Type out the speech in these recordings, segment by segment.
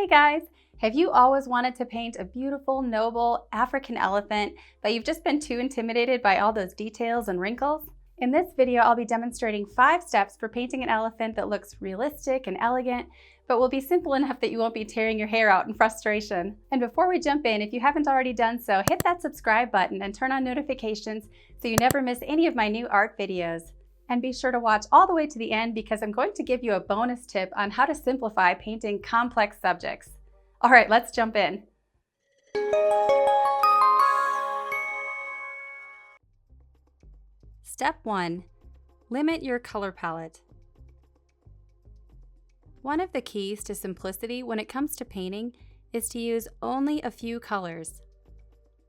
Hey guys! Have you always wanted to paint a beautiful, noble African elephant, but you've just been too intimidated by all those details and wrinkles? In this video, I'll be demonstrating 5 steps for painting an elephant that looks realistic and elegant, but will be simple enough that you won't be tearing your hair out in frustration. And before we jump in, if you haven't already done so, hit that subscribe button and turn on notifications so you never miss any of my new art videos. And be sure to watch all the way to the end because I'm going to give you a bonus tip on how to simplify painting complex subjects. All right, let's jump in. Step 1. Limit your color palette. One of the keys to simplicity when it comes to painting is to use only a few colors.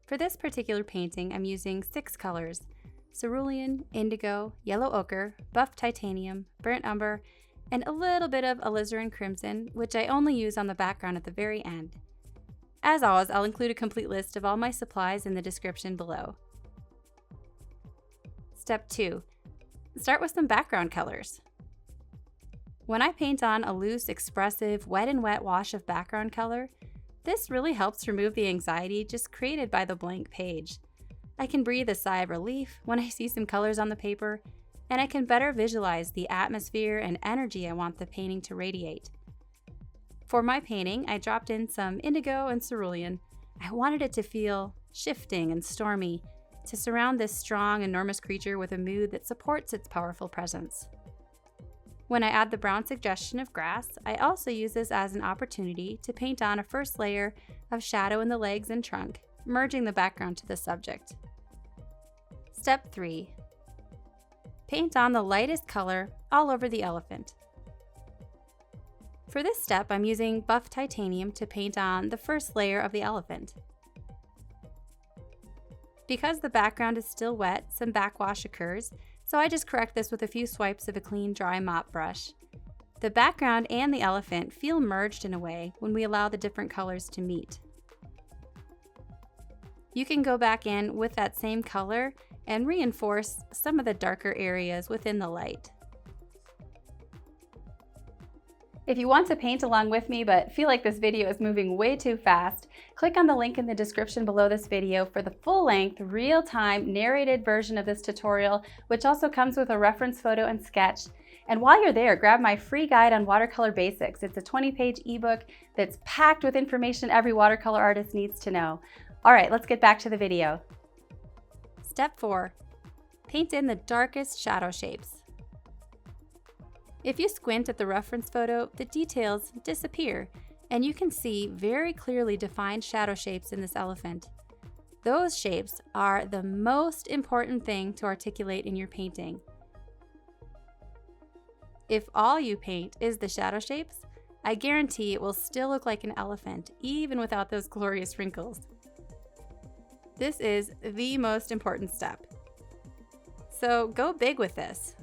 For this particular painting, I'm using 6 colors: cerulean, indigo, yellow ochre, buff titanium, burnt umber, and a little bit of alizarin crimson, which I only use on the background at the very end. As always, I'll include a complete list of all my supplies in the description below. Step 2. Start with some background colors. When I paint on a loose, expressive, wet and wet wash of background color, this really helps remove the anxiety just created by the blank page. I can breathe a sigh of relief when I see some colors on the paper, and I can better visualize the atmosphere and energy I want the painting to radiate. For my painting, I dropped in some indigo and cerulean. I wanted it to feel shifting and stormy, to surround this strong, enormous creature with a mood that supports its powerful presence. When I add the brown suggestion of grass, I also use this as an opportunity to paint on a first layer of shadow in the legs and trunk, merging the background to the subject. Step 3. Paint on the lightest color all over the elephant. For this step, I'm using buff titanium to paint on the first layer of the elephant. Because the background is still wet, some backwash occurs, so I just correct this with a few swipes of a clean, dry mop brush. The background and the elephant feel merged in a way when we allow the different colors to meet. You can go back in with that same color and reinforce some of the darker areas within the light. If you want to paint along with me but feel like this video is moving way too fast, click on the link in the description below this video for the full-length, real-time, narrated version of this tutorial, which also comes with a reference photo and sketch. And while you're there, grab my free guide on watercolor basics. It's a 20-page ebook that's packed with information every watercolor artist needs to know. All right, let's get back to the video. Step 4. Paint in the darkest shadow shapes. If you squint at the reference photo, the details disappear, and you can see very clearly defined shadow shapes in this elephant. Those shapes are the most important thing to articulate in your painting. If all you paint is the shadow shapes, I guarantee it will still look like an elephant, even without those glorious wrinkles. This is the most important step. So go big with this.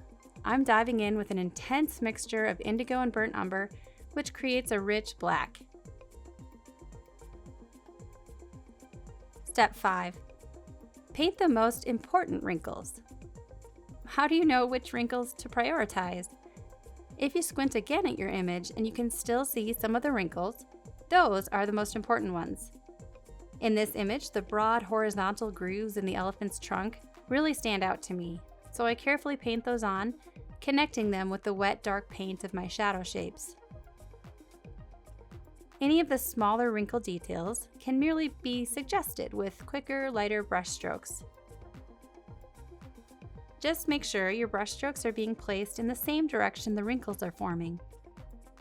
I'm diving in with an intense mixture of indigo and burnt umber, which creates a rich black. Step 5. Paint the most important wrinkles. How do you know which wrinkles to prioritize? If you squint again at your image and you can still see some of the wrinkles, those are the most important ones. In this image, the broad horizontal grooves in the elephant's trunk really stand out to me, so I carefully paint those on, connecting them with the wet, dark paint of my shadow shapes. Any of the smaller wrinkle details can merely be suggested with quicker, lighter brush strokes. Just make sure your brush strokes are being placed in the same direction the wrinkles are forming.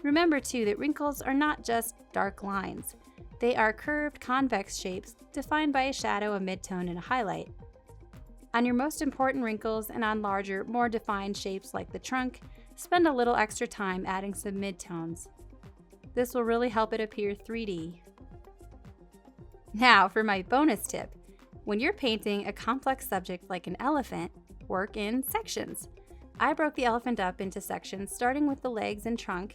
Remember too that wrinkles are not just dark lines. They are curved, convex shapes defined by a shadow, a midtone, and a highlight. On your most important wrinkles and on larger, more defined shapes like the trunk, spend a little extra time adding some midtones. This will really help it appear 3D. Now for my bonus tip. When you're painting a complex subject like an elephant, work in sections. I broke the elephant up into sections, starting with the legs and trunk,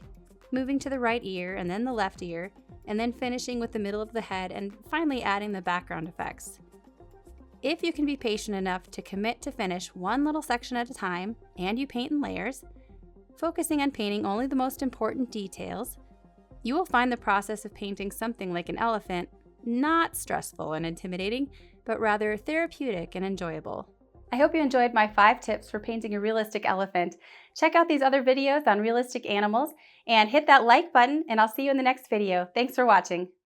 moving to the right ear and then the left ear, and then finishing with the middle of the head and finally adding the background effects. If you can be patient enough to commit to finish one little section at a time, and you paint in layers, focusing on painting only the most important details, You will find the process of painting something like an elephant not stressful and intimidating, but rather therapeutic and enjoyable. I hope you enjoyed my 5 tips for painting a realistic elephant. Check out these other videos on realistic animals and hit that like button, and I'll see you in the next video. Thanks for watching.